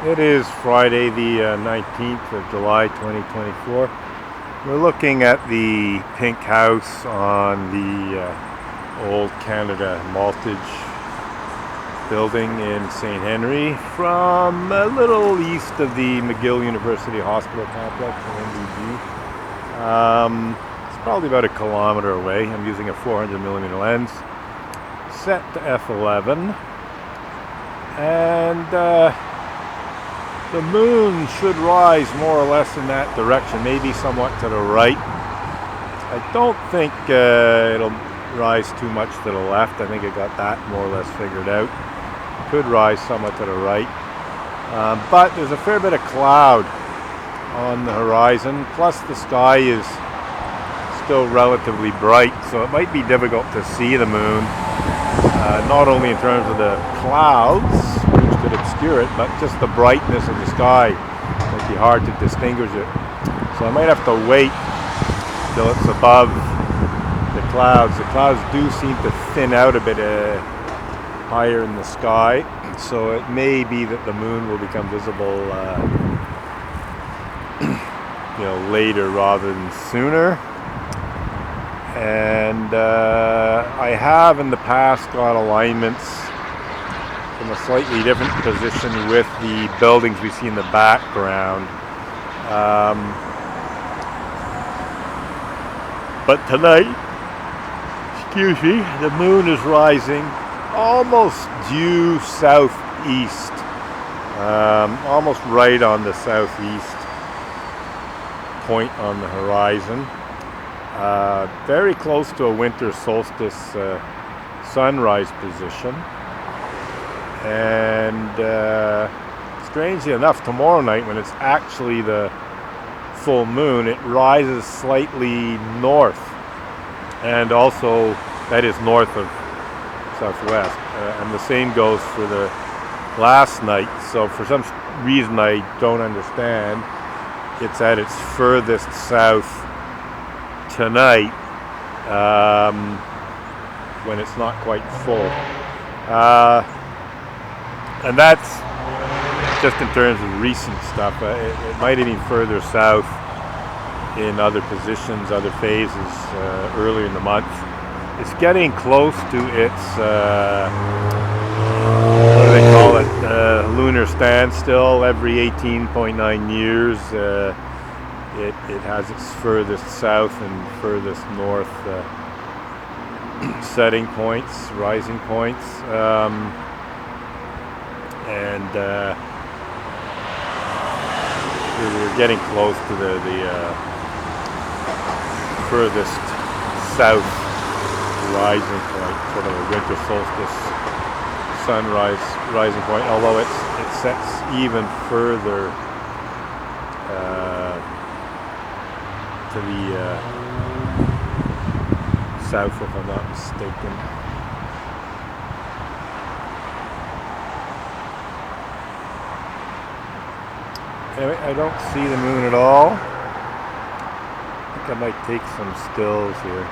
It is Friday the 19th of July 2024. We're looking at the pink house on the old Canada Maltage building in St. Henry from a little east of the McGill University Hospital complex in NBG. It's probably about a kilometer away. I'm using a 400mm lens set to f11, and the moon should rise more or less in that direction, maybe somewhat to the right. I don't think it'll rise too much to the left. I think I got that more or less figured out. Could rise somewhat to the right. But there's a fair bit of cloud on the horizon, plus the sky is still relatively bright, so it might be difficult to see the moon, not only in terms of the clouds, which could obscure it, but just the brightness of the sky. It might be hard to distinguish it. So I might have to wait till it's above the clouds. The clouds do seem to thin out a bit higher in the sky, so it may be that the moon will become visible later rather than sooner. And I have in the past got alignments from a slightly different position with the buildings we see in the background. But tonight, the moon is rising almost due southeast, almost right on the southeast point on the horizon. Very close to a winter solstice sunrise position. And strangely enough, tomorrow night, when it's actually the full moon, it rises slightly north, and also that is north of southwest, and the same goes for the last night. So for some reason I don't understand, it's at its furthest south tonight, when it's not quite full, and that's just in terms of recent stuff. It might have been further south in other positions, other phases earlier in the month. It's getting close to its what do they call it, lunar standstill. Every 18.9 years it has its furthest south and furthest north setting points, rising points, and we're getting close to the furthest south rising point, sort of a winter solstice sunrise rising point, although it sets even further to the south, if I'm not mistaken. Anyway, I don't see the moon at all. I think I might take some stills here.